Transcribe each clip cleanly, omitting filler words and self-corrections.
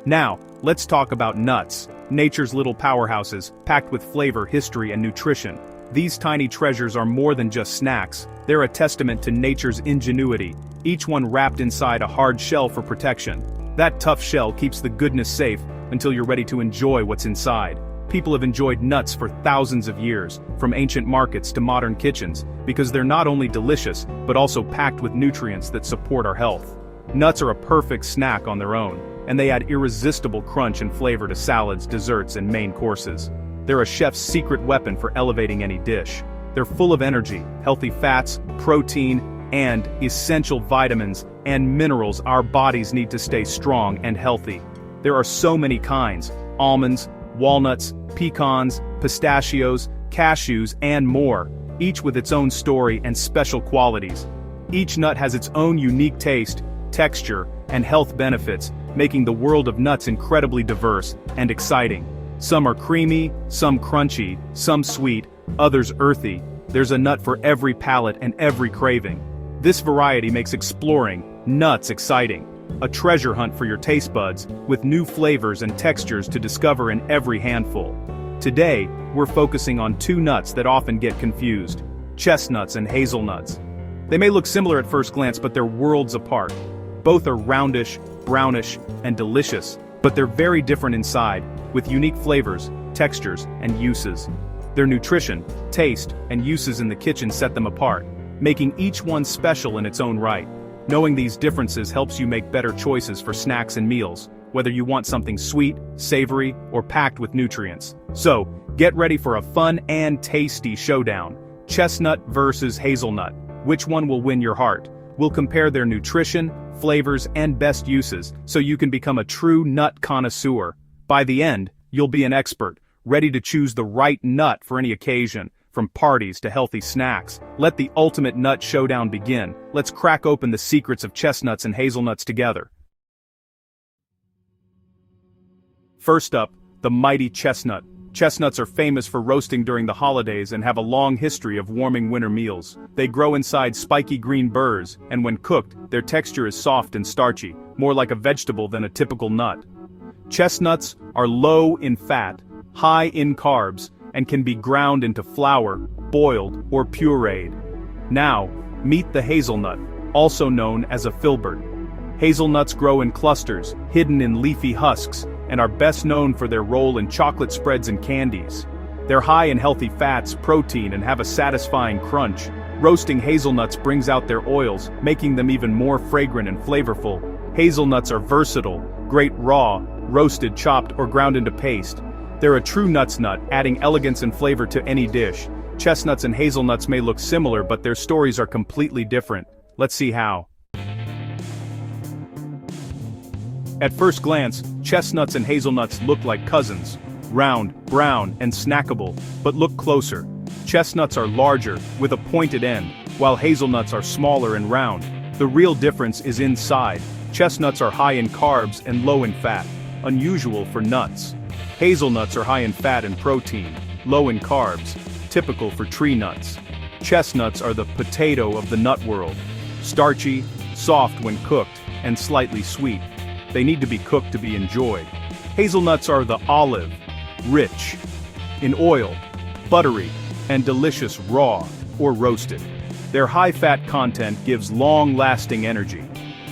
Now, let's talk about nuts, nature's little powerhouses, packed with flavor, history, and nutrition. These tiny treasures are more than just snacks, they're a testament to nature's ingenuity, each one wrapped inside a hard shell for protection. That tough shell keeps the goodness safe until you're ready to enjoy what's inside. People have enjoyed nuts for thousands of years, from ancient markets to modern kitchens, because they're not only delicious, but also packed with nutrients that support our health. Nuts are a perfect snack on their own, and they add irresistible crunch and flavor to salads, desserts, and main courses. They're a chef's secret weapon for elevating any dish. They're full of energy, healthy fats, protein, and essential vitamins and minerals our bodies need to stay strong and healthy. There are so many kinds: almonds, walnuts, pecans, pistachios, cashews, and more, each with its own story and special qualities. Each nut has its own unique taste, texture, and health benefits, making the world of nuts incredibly diverse and exciting. Some are creamy, some crunchy, some sweet, others earthy. There's a nut for every palate and every craving. This variety makes exploring nuts exciting. A treasure hunt for your taste buds, with new flavors and textures to discover in every handful. Today, we're focusing on two nuts that often get confused: chestnuts and hazelnuts. They may look similar at first glance, but they're worlds apart. Both are roundish, brownish, and delicious, but they're very different inside, with unique flavors, textures, and uses. Their nutrition, taste, and uses in the kitchen set them apart, making each one special in its own right. Knowing these differences helps you make better choices for snacks and meals, whether you want something sweet, savory, or packed with nutrients. So, get ready for a fun and tasty showdown. Chestnut versus hazelnut. Which one will win your heart? We'll compare their nutrition, flavors, and best uses, so you can become a true nut connoisseur. By the end, you'll be an expert, ready to choose the right nut for any occasion. From parties to healthy snacks, let the ultimate nut showdown begin. Let's crack open the secrets of chestnuts and hazelnuts together. First up, the mighty chestnut. Chestnuts are famous for roasting during the holidays and have a long history of warming winter meals. They grow inside spiky green burrs, and when cooked, their texture is soft and starchy, more like a vegetable than a typical nut. Chestnuts are low in fat, high in carbs, and can be ground into flour, boiled, or pureed. Now, meet the hazelnut, also known as a filbert. Hazelnuts grow in clusters, hidden in leafy husks, and are best known for their role in chocolate spreads and candies. They're high in healthy fats, protein, and have a satisfying crunch. Roasting hazelnuts brings out their oils, making them even more fragrant and flavorful. Hazelnuts are versatile, great raw, roasted, chopped, or ground into paste. They're a true nuts nut, adding elegance and flavor to any dish. Chestnuts and hazelnuts may look similar, but their stories are completely different. Let's see how. At first glance, chestnuts and hazelnuts look like cousins. Round, brown, and snackable, but look closer. Chestnuts are larger, with a pointed end, while hazelnuts are smaller and round. The real difference is inside. Chestnuts are high in carbs and low in fat, unusual for nuts. Hazelnuts are high in fat and protein, low in carbs, typical for tree nuts. Chestnuts are the potato of the nut world. Starchy, soft when cooked, and slightly sweet. They need to be cooked to be enjoyed. Hazelnuts are the olive, rich in oil, buttery, and delicious raw or roasted. Their high fat content gives long-lasting energy.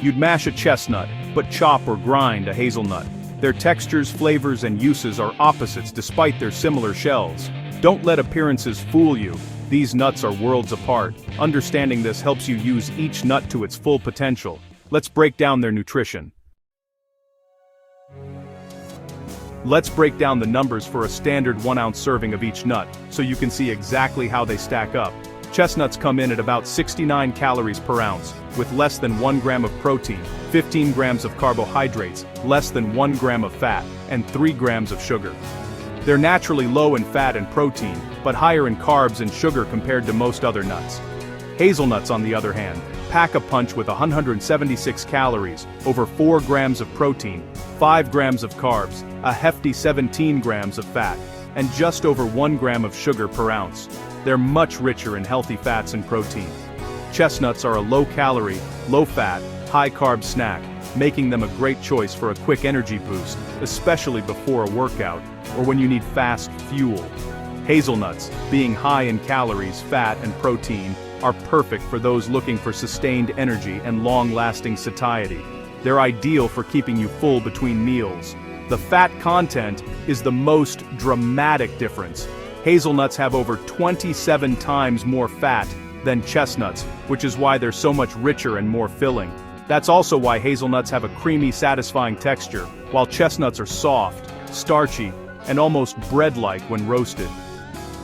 You'd mash a chestnut, but chop or grind a hazelnut. Their textures, flavors, and uses are opposites despite their similar shells. Don't let appearances fool you. These nuts are worlds apart. Understanding this helps you use each nut to its full potential. Let's break down their nutrition. Let's break down the numbers for a standard 1-ounce serving of each nut, so you can see exactly how they stack up. Chestnuts come in at about 69 calories per ounce, with less than 1 gram of protein, 15 grams of carbohydrates, less than 1 gram of fat, and 3 grams of sugar. They're naturally low in fat and protein, but higher in carbs and sugar compared to most other nuts. Hazelnuts, on the other hand, pack a punch with 176 calories, over 4 grams of protein, 5 grams of carbs, a hefty 17 grams of fat, and just over 1 gram of sugar per ounce. They're much richer in healthy fats and protein. Chestnuts are a low-calorie, low-fat, high-carb snack, making them a great choice for a quick energy boost, especially before a workout, or when you need fast fuel. Hazelnuts, being high in calories, fat, and protein, are perfect for those looking for sustained energy and long-lasting satiety. They're ideal for keeping you full between meals. The fat content is the most dramatic difference. Hazelnuts have over 27 times more fat than chestnuts, which is why they're so much richer and more filling. That's also why hazelnuts have a creamy, satisfying texture, while chestnuts are soft, starchy, and almost bread-like when roasted.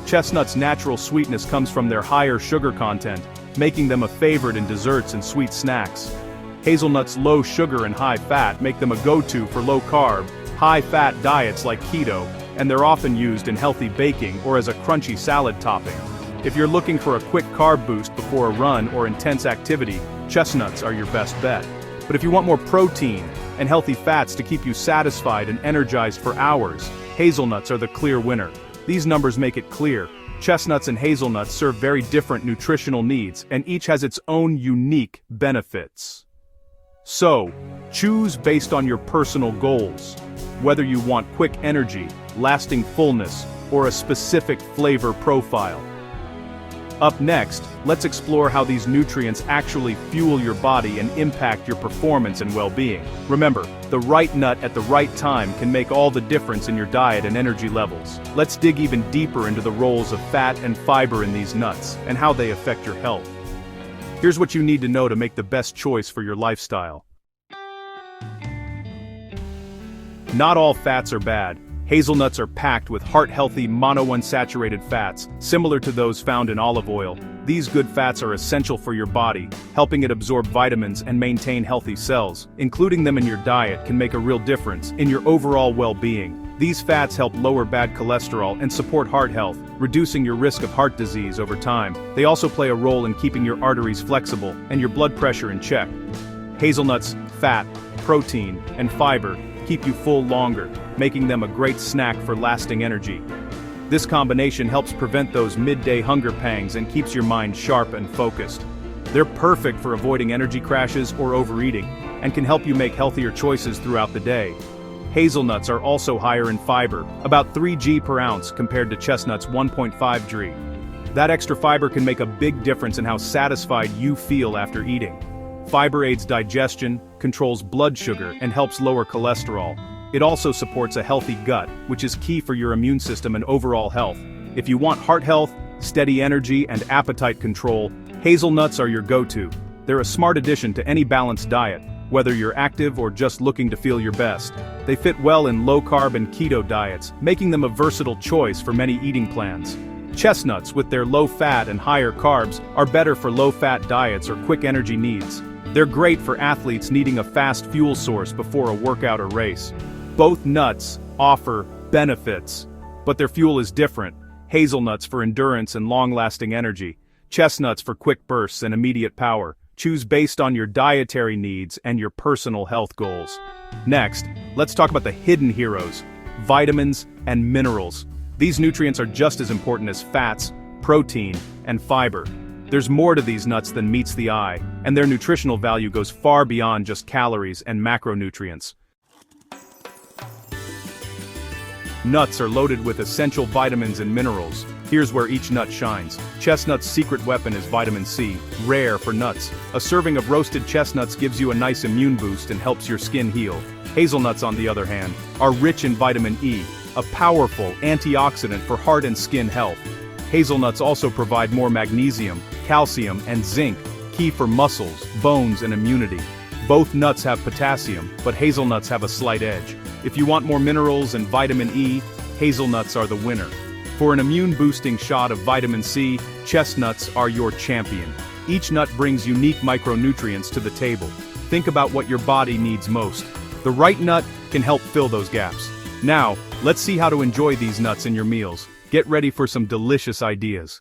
Chestnuts' natural sweetness comes from their higher sugar content, making them a favorite in desserts and sweet snacks. Hazelnuts' low sugar and high fat make them a go-to for low-carb, high-fat diets like keto, and they're often used in healthy baking or as a crunchy salad topping. If you're looking for a quick carb boost before a run or intense activity, chestnuts are your best bet. But if you want more protein and healthy fats to keep you satisfied and energized for hours, hazelnuts are the clear winner. These numbers make it clear. Chestnuts and hazelnuts serve very different nutritional needs, and each has its own unique benefits. So, choose based on your personal goals. Whether you want quick energy, lasting fullness, or a specific flavor profile. Up next, let's explore how these nutrients actually fuel your body and impact your performance and well-being. Remember, the right nut at the right time can make all the difference in your diet and energy levels. Let's dig even deeper into the roles of fat and fiber in these nuts, and how they affect your health. Here's what you need to know to make the best choice for your lifestyle. Not all fats are bad. Hazelnuts are packed with heart-healthy monounsaturated fats, similar to those found in olive oil. These good fats are essential for your body, helping it absorb vitamins and maintain healthy cells. Including them in your diet can make a real difference in your overall well-being. These fats help lower bad cholesterol and support heart health, reducing your risk of heart disease over time. They also play a role in keeping your arteries flexible and your blood pressure in check. Hazelnuts, fat, protein, and fiber keep you full longer, making them a great snack for lasting energy. This combination helps prevent those midday hunger pangs and keeps your mind sharp and focused. They're perfect for avoiding energy crashes or overeating, and can help you make healthier choices throughout the day. Hazelnuts are also higher in fiber, about 3 g per ounce compared to chestnuts' 1.5 g. That extra fiber can make a big difference in how satisfied you feel after eating. Fiber aids digestion, controls blood sugar, and helps lower cholesterol. It also supports a healthy gut, which is key for your immune system and overall health. If you want heart health, steady energy, and appetite control, hazelnuts are your go-to. They're a smart addition to any balanced diet, whether you're active or just looking to feel your best. They fit well in low-carb and keto diets, making them a versatile choice for many eating plans. Chestnuts, with their low fat and higher carbs, are better for low-fat diets or quick energy needs. They're great for athletes needing a fast fuel source before a workout or race. Both nuts offer benefits, but their fuel is different. Hazelnuts for endurance and long-lasting energy. Chestnuts for quick bursts and immediate power. Choose based on your dietary needs and your personal health goals. Next, let's talk about the hidden heroes, vitamins and minerals. These nutrients are just as important as fats, protein, and fiber. There's more to these nuts than meets the eye, and their nutritional value goes far beyond just calories and macronutrients. Nuts are loaded with essential vitamins and minerals. Here's where each nut shines. Chestnut's secret weapon is vitamin C, rare for nuts. A serving of roasted chestnuts gives you a nice immune boost and helps your skin heal. Hazelnuts, on the other hand, are rich in vitamin E, a powerful antioxidant for heart and skin health. Hazelnuts also provide more magnesium, calcium, and zinc, key for muscles, bones, and immunity. Both nuts have potassium, but hazelnuts have a slight edge. If you want more minerals and vitamin E, hazelnuts are the winner. For an immune-boosting shot of vitamin C, chestnuts are your champion. Each nut brings unique micronutrients to the table. Think about what your body needs most. The right nut can help fill those gaps. Now, let's see how to enjoy these nuts in your meals. Get ready for some delicious ideas.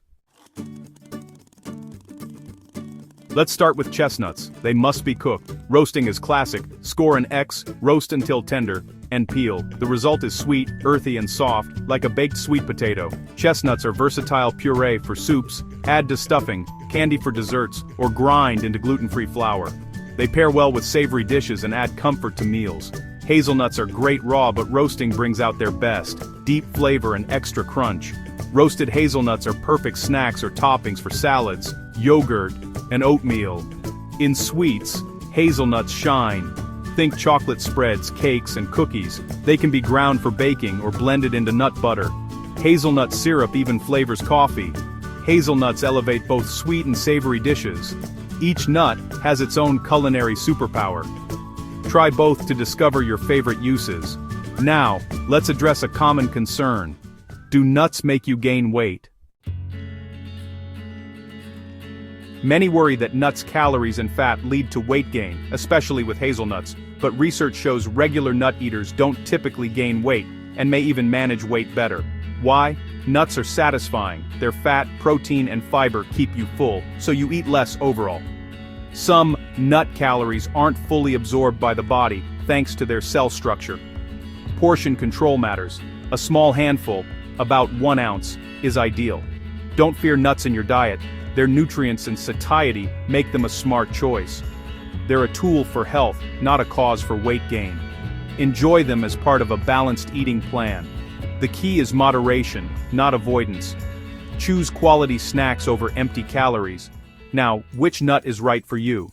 Let's start with chestnuts. They must be cooked. Roasting is classic. Score an X, roast until tender, and peel. The result is sweet, earthy, and soft, like a baked sweet potato. Chestnuts are versatile puree for soups, add to stuffing, candy for desserts, or grind into gluten-free flour. They pair well with savory dishes and add comfort to meals. Hazelnuts are great raw, but roasting brings out their best, deep flavor and extra crunch. Roasted hazelnuts are perfect snacks or toppings for salads, yogurt, and oatmeal. In sweets, hazelnuts shine. Think chocolate spreads, cakes, and cookies. They can be ground for baking or blended into nut butter. Hazelnut syrup even flavors coffee. Hazelnuts elevate both sweet and savory dishes. Each nut has its own culinary superpower. Try both to discover your favorite uses. Now, let's address a common concern. Do nuts make you gain weight? Many worry that nuts' calories and fat lead to weight gain, especially with hazelnuts, but research shows regular nut eaters don't typically gain weight, and may even manage weight better. Why? Nuts are satisfying. Their fat, protein, and fiber keep you full, so you eat less overall. Some nut calories aren't fully absorbed by the body, thanks to their cell structure. Portion control matters. A small handful, about 1 ounce, is ideal. Don't fear nuts in your diet. Their nutrients and satiety make them a smart choice. They're a tool for health, not a cause for weight gain. Enjoy them as part of a balanced eating plan. The key is moderation, not avoidance. Choose quality snacks over empty calories. Now, which nut is right for you?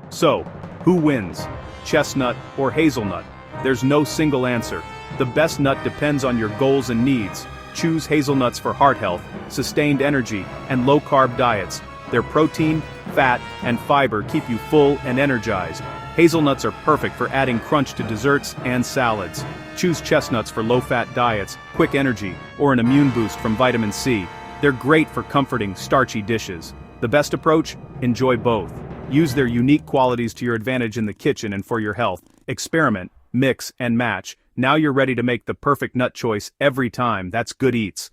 So, who wins? Chestnut or hazelnut? There's no single answer. The best nut depends on your goals and needs. Choose hazelnuts for heart health, sustained energy, and low-carb diets. Their protein, fat, and fiber keep you full and energized. Hazelnuts are perfect for adding crunch to desserts and salads. Choose chestnuts for low-fat diets, quick energy, or an immune boost from vitamin C. They're great for comforting, starchy dishes. The best approach? Enjoy both. Use their unique qualities to your advantage in the kitchen and for your health. Experiment, mix, and match. Now you're ready to make the perfect nut choice every time. That's good eats.